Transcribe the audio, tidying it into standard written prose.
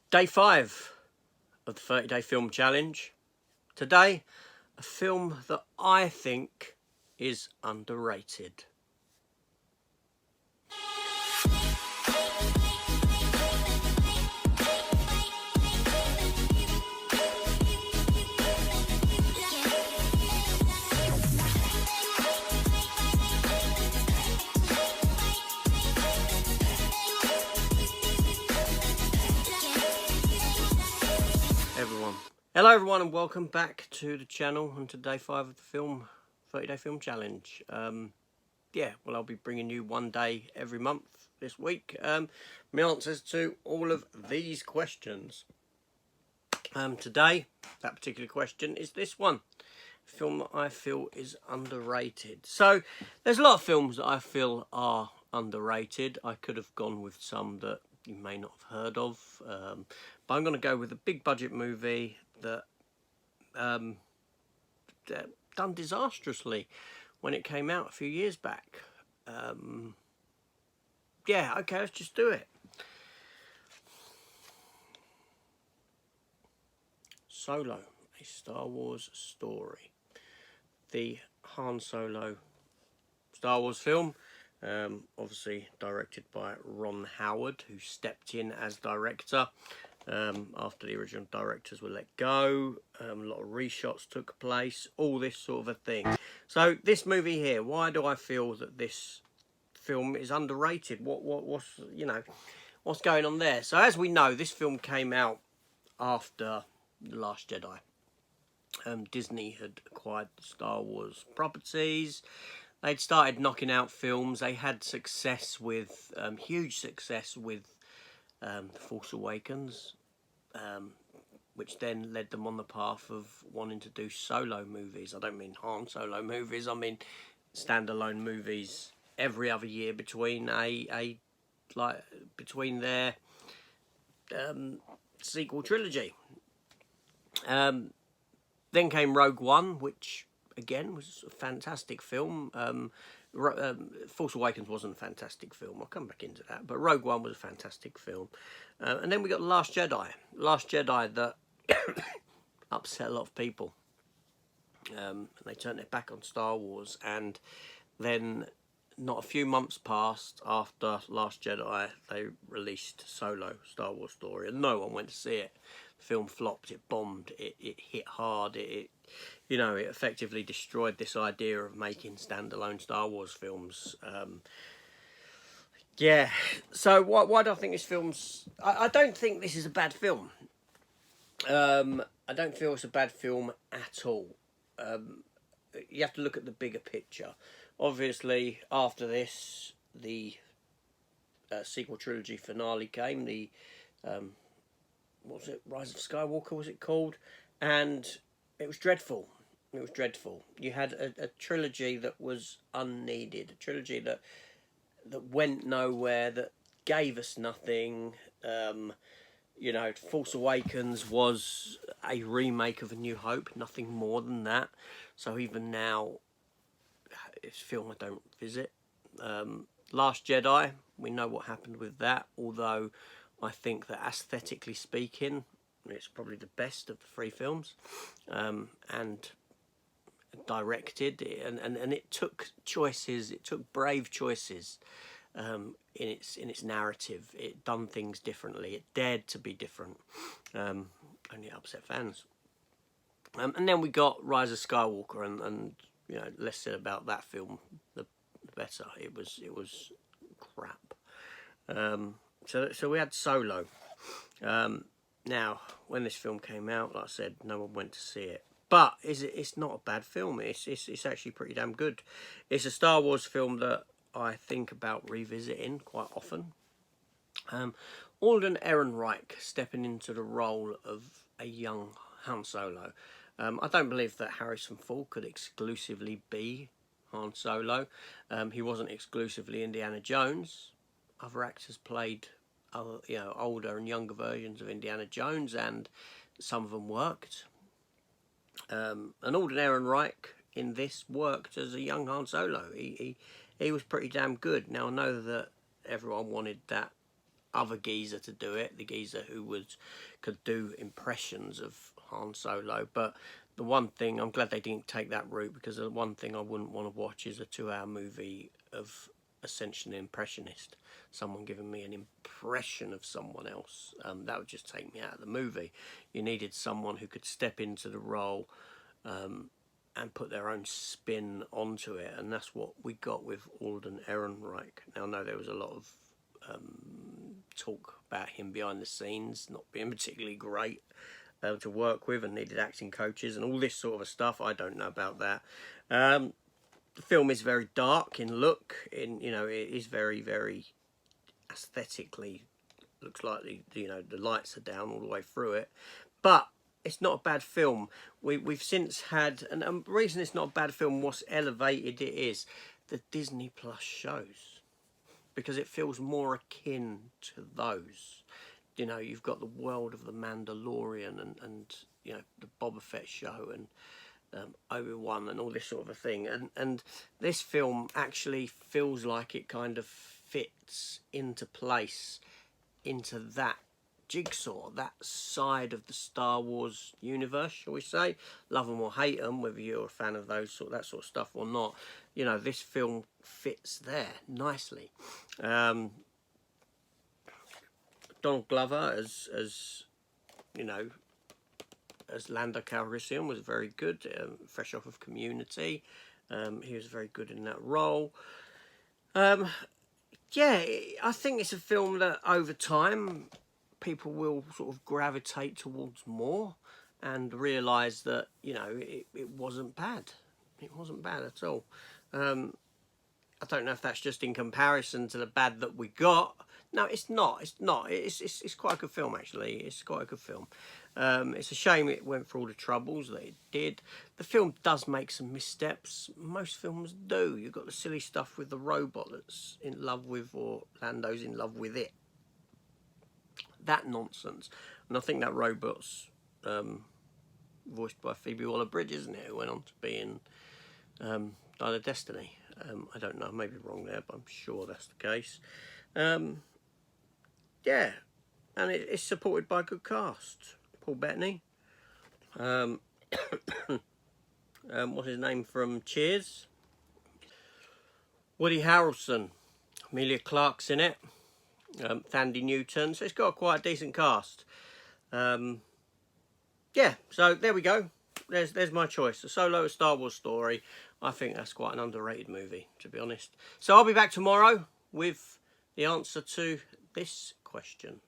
Day 5 of the 30-day film challenge. Today, a film that I think is underrated. Hello everyone and welcome back to the channel and to day 5 of the 30-day film challenge. I'll be bringing you one day every month this week. My answers to all of these questions. Today, that particular question is this one. A film that I feel is underrated. So, there's a lot of films that I feel are underrated. I could have gone with some that you may not have heard of. But I'm going to go with a big budget movie that done disastrously when it came out a few years back. Okay, let's just do it. Solo, a Star Wars story. The Han Solo Star Wars film, obviously directed by Ron Howard, who stepped in as director after the original directors were let go. A lot of reshots took place, all this sort of a thing. So this movie here, why do I feel that this film is underrated? What's going on there? So as we know, this film came out after The Last Jedi. Disney had acquired the Star Wars properties. They'd started knocking out films. They had success with, huge success with The Force Awakens, which then led them on the path of wanting to do solo movies. I don't mean Han Solo movies, I mean standalone movies every other year between between their sequel trilogy. Then came Rogue One, which again was a fantastic film. Force Awakens wasn't a fantastic film. I'll come back into that. But Rogue One was a fantastic film. And then we got The Last Jedi. Last Jedi that upset a lot of people. They turned their back on Star Wars. And then not a few months passed after Last Jedi, they released Solo, Star Wars story. And no one went to see it. The film flopped, it bombed, it hit hard, it effectively destroyed this idea of making standalone Star Wars films. So why do I think this film's... I don't think this is a bad film. I don't feel it's a bad film at all. You have to look at the bigger picture. Obviously, after this, the sequel trilogy finale came. The... what was it? Rise of Skywalker, was it called? And it was dreadful. It was dreadful. You had a trilogy that was unneeded, a trilogy that went nowhere, that gave us nothing. Force Awakens was a remake of A New Hope, nothing more than that. So even now, it's a film I don't visit. Last Jedi, we know what happened with that, although I think that aesthetically speaking, it's probably the best of the three films, and directed, and it took choices, it took brave choices in its narrative. It done things differently, it dared to be different, only upset fans. And then we got Rise of Skywalker, and less said about that film, the better. It was crap. So we had Solo. Now, when this film came out, like I said, no one went to see it. But it's not a bad film. It's actually pretty damn good. It's a Star Wars film that I think about revisiting quite often. Alden Ehrenreich stepping into the role of a young Han Solo. I don't believe that Harrison Ford could exclusively be Han Solo. He wasn't exclusively Indiana Jones. Other actors played older and younger versions of Indiana Jones, and some of them worked. And Alden Ehrenreich in this worked as a young Han Solo. He was pretty damn good. Now I know that everyone wanted that other geezer to do it, the geezer who could do impressions of Han Solo. But the one thing, I'm glad they didn't take that route, because the one thing I wouldn't want to watch is a 2-hour movie of essentially an impressionist, someone giving me an impression of someone else. That would just take me out of the movie. You needed someone who could step into the role and put their own spin onto it, and that's what we got with Alden Ehrenreich. Now, I know there was a lot of talk about him behind the scenes not being particularly great to work with and needed acting coaches and all this sort of stuff. I don't know about that. The film is very dark in look. It is very, very aesthetically, looks like the lights are down all the way through it, but it's not a bad film. We've since had, and the reason it's not a bad film, what's elevated it is the Disney Plus shows, because it feels more akin to those. You've got the world of the Mandalorian and the Boba Fett show and Obi-Wan and all this sort of a thing, and this film actually feels like it kind of fits into place into that jigsaw, that side of the Star Wars universe, shall we say. Love them or hate them, whether you're a fan of that sort of stuff or not, this film fits there nicely. Donald Glover as Lando Calrissian was very good, fresh off of Community. He was very good in that role. Yeah, I think it's a film that over time people will sort of gravitate towards more and realise that, it wasn't bad. It wasn't bad at all. I don't know if that's just in comparison to the bad that we got. No, it's not. It's not. It's quite a good film, actually. It's quite a good film. It's a shame it went through all the troubles that it did. The film does make some missteps. Most films do. You've got the silly stuff with the robot that's in love with, or Lando's in love with it. That nonsense. And I think that robot's voiced by Phoebe Waller-Bridge, isn't it? Who went on to be in Dial of Destiny. I don't know, I may be wrong there, but I'm sure that's the case. Yeah, and it's supported by a good cast. Paul Bettany. What's his name from Cheers? Woody Harrelson. Emilia Clarke's in it. Thandie Newton. So it's got quite a decent cast. Yeah, so there we go. There's my choice. A Solo, A Star Wars Story. I think that's quite an underrated movie, to be honest. So I'll be back tomorrow with the answer to this question.